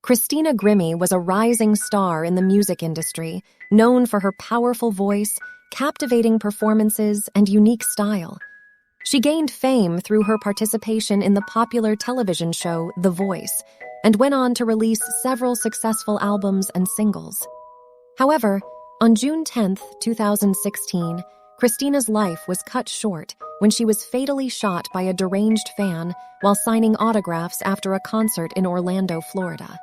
Christina Grimmie was a rising star in the music industry, known for her powerful voice, captivating performances, and unique style. She gained fame through her participation in the popular television show The Voice, and went on to release several successful albums and singles. However, on June 10, 2016, Christina's life was cut short when she was fatally shot by a deranged fan while signing autographs after a concert in Orlando, Florida.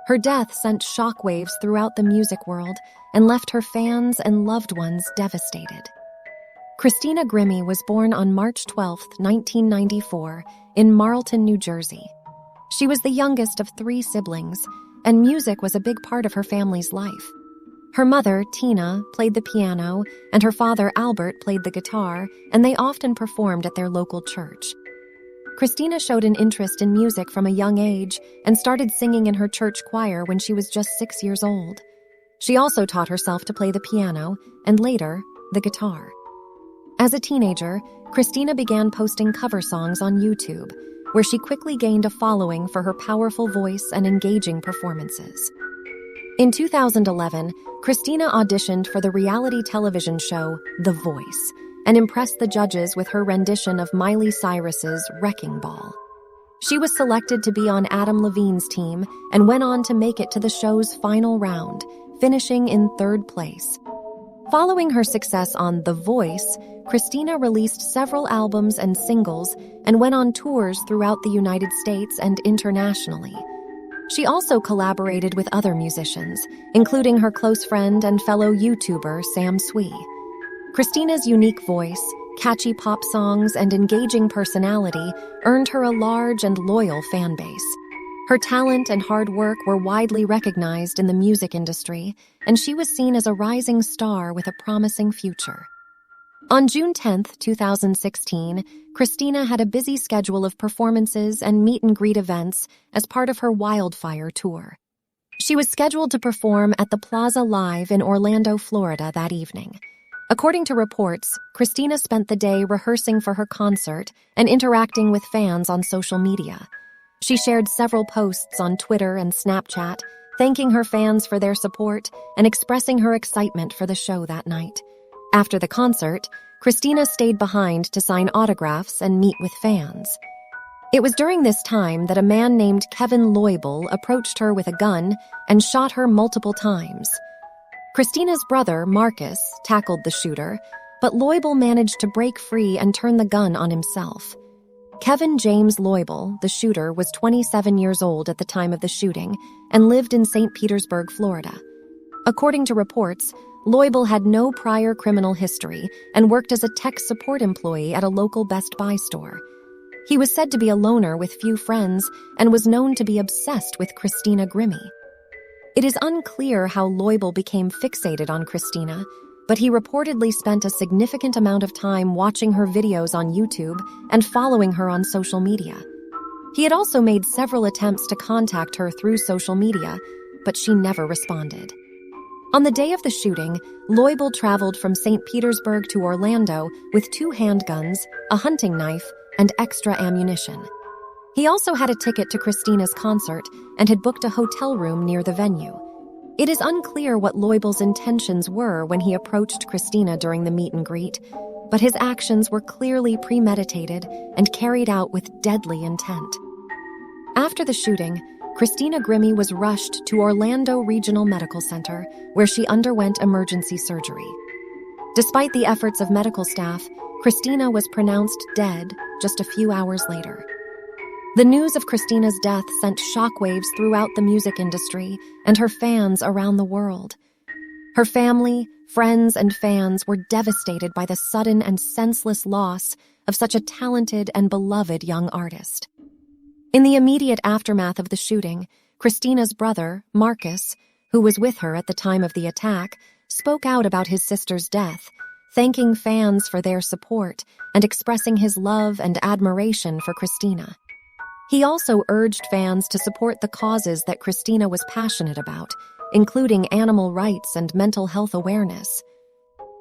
Her death sent shockwaves throughout the music world and left her fans and loved ones devastated. Christina Grimmie was born on March 12, 1994, in Marlton, New Jersey. She was the youngest of 3 siblings, and music was a big part of her family's life. Her mother, Tina, played the piano, and her father, Albert, played the guitar, and they often performed at their local church. Christina showed an interest in music from a young age and started singing in her church choir when she was just 6 years old. She also taught herself to play the piano and later, the guitar. As a teenager, Christina began posting cover songs on YouTube, where she quickly gained a following for her powerful voice and engaging performances. In 2011, Christina auditioned for the reality television show The Voice and impressed the judges with her rendition of Miley Cyrus's Wrecking Ball. She was selected to be on Adam Levine's team and went on to make it to the show's final round, finishing in 3rd place. Following her success on The Voice, Christina released several albums and singles and went on tours throughout the United States and internationally. She also collaborated with other musicians, including her close friend and fellow YouTuber Sam Swee. Christina's unique voice, catchy pop songs, and engaging personality earned her a large and loyal fan base. Her talent and hard work were widely recognized in the music industry, and she was seen as a rising star with a promising future. On June 10, 2016, Christina had a busy schedule of performances and meet-and-greet events as part of her Wildfire tour. She was scheduled to perform at the Plaza Live in Orlando, Florida that evening. According to reports, Christina spent the day rehearsing for her concert and interacting with fans on social media. She shared several posts on Twitter and Snapchat, thanking her fans for their support and expressing her excitement for the show that night. After the concert, Christina stayed behind to sign autographs and meet with fans. It was during this time that a man named Kevin Loibl approached her with a gun and shot her multiple times. Christina's brother, Marcus, tackled the shooter, but Loibl managed to break free and turn the gun on himself. Kevin James Loibl, the shooter, was 27 years old at the time of the shooting and lived in St. Petersburg, Florida. According to reports, Loibl had no prior criminal history and worked as a tech support employee at a local Best Buy store. He was said to be a loner with few friends and was known to be obsessed with Christina Grimmie. It is unclear how Loibl became fixated on Christina, but he reportedly spent a significant amount of time watching her videos on YouTube and following her on social media. He had also made several attempts to contact her through social media, but she never responded. On the day of the shooting, Loibl traveled from St. Petersburg to Orlando with 2 handguns, a hunting knife, and extra ammunition. He also had a ticket to Christina's concert and had booked a hotel room near the venue. It is unclear what Loibl's intentions were when he approached Christina during the meet and greet, but his actions were clearly premeditated and carried out with deadly intent. After the shooting, Christina Grimmie was rushed to Orlando Regional Medical Center, where she underwent emergency surgery. Despite the efforts of medical staff, Christina was pronounced dead just a few hours later. The news of Christina's death sent shockwaves throughout the music industry and her fans around the world. Her family, friends, and fans were devastated by the sudden and senseless loss of such a talented and beloved young artist. In the immediate aftermath of the shooting, Christina's brother, Marcus, who was with her at the time of the attack, spoke out about his sister's death, thanking fans for their support and expressing his love and admiration for Christina. He also urged fans to support the causes that Christina was passionate about, including animal rights and mental health awareness.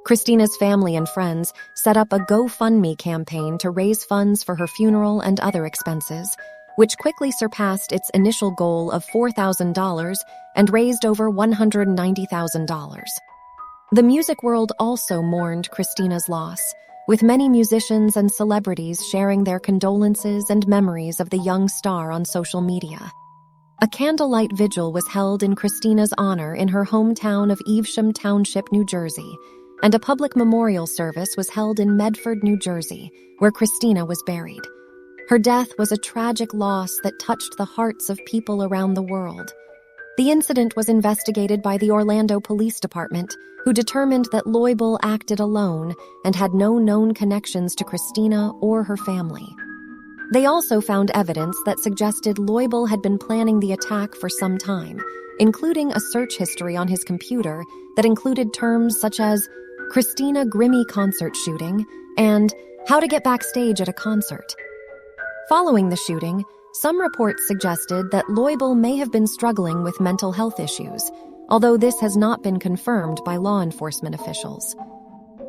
Christina's family and friends set up a GoFundMe campaign to raise funds for her funeral and other expenses, which quickly surpassed its initial goal of $4,000 and raised over $190,000. The music world also mourned Christina's loss, with many musicians and celebrities sharing their condolences and memories of the young star on social media. A candlelight vigil was held in Christina's honor in her hometown of Evesham Township, New Jersey, and a public memorial service was held in Medford, New Jersey, where Christina was buried. Her death was a tragic loss that touched the hearts of people around the world. The incident was investigated by the Orlando Police Department, who determined that Loibl acted alone and had no known connections to Christina or her family. They also found evidence that suggested Loibl had been planning the attack for some time, including a search history on his computer that included terms such as Christina Grimmie concert shooting and how to get backstage at a concert. Following the shooting, some reports suggested that Loibl may have been struggling with mental health issues, although this has not been confirmed by law enforcement officials.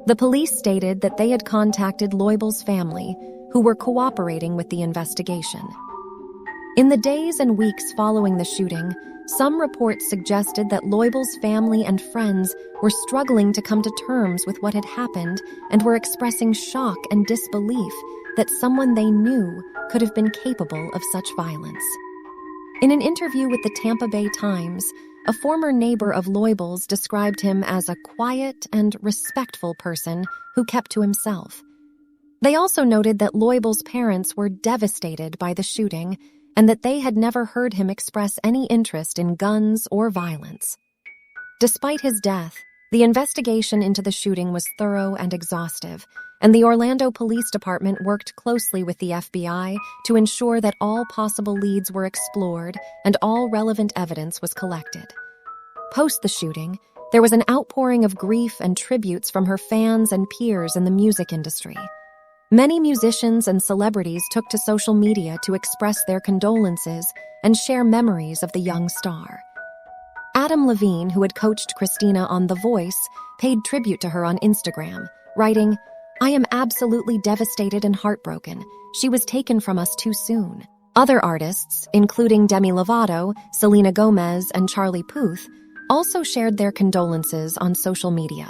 The police stated that they had contacted Loibl's family, who were cooperating with the investigation. In the days and weeks following the shooting, some reports suggested that Loibl's family and friends were struggling to come to terms with what had happened and were expressing shock and disbelief that someone they knew could have been capable of such violence. In an interview with the Tampa Bay Times, a former neighbor of Loibl's described him as a quiet and respectful person who kept to himself. They also noted that Loibl's parents were devastated by the shooting and that they had never heard him express any interest in guns or violence. Despite his death, the investigation into the shooting was thorough and exhaustive, and the Orlando Police Department worked closely with the FBI to ensure that all possible leads were explored and all relevant evidence was collected. Post the shooting, there was an outpouring of grief and tributes from her fans and peers in the music industry. Many musicians and celebrities took to social media to express their condolences and share memories of the young star. Adam Levine, who had coached Christina on The Voice, paid tribute to her on Instagram, writing, "I am absolutely devastated and heartbroken. She was taken from us too soon." Other artists, including Demi Lovato, Selena Gomez, and Charlie Puth, also shared their condolences on social media.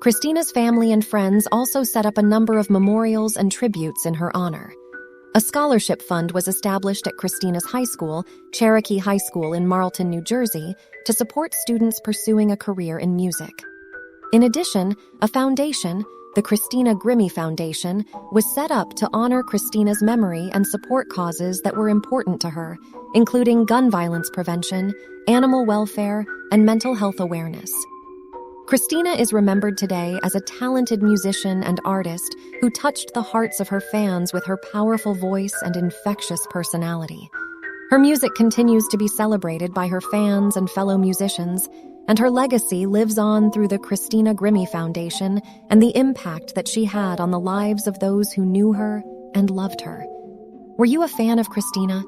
Christina's family and friends also set up a number of memorials and tributes in her honor. A scholarship fund was established at Christina's high school, Cherokee High School in Marlton, New Jersey, to support students pursuing a career in music. In addition, a foundation, the Christina Grimmie Foundation, was set up to honor Christina's memory and support causes that were important to her, including gun violence prevention, animal welfare, and mental health awareness. Christina is remembered today as a talented musician and artist who touched the hearts of her fans with her powerful voice and infectious personality. Her music continues to be celebrated by her fans and fellow musicians, and her legacy lives on through the Christina Grimmie Foundation and the impact that she had on the lives of those who knew her and loved her. Were you a fan of Christina?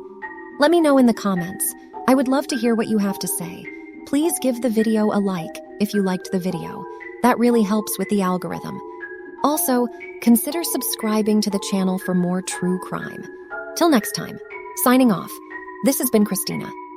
Let me know in the comments. I would love to hear what you have to say. Please give the video a like if you liked the video. That really helps with the algorithm. Also, consider subscribing to the channel for more true crime. Till next time, signing off. This has been Christina.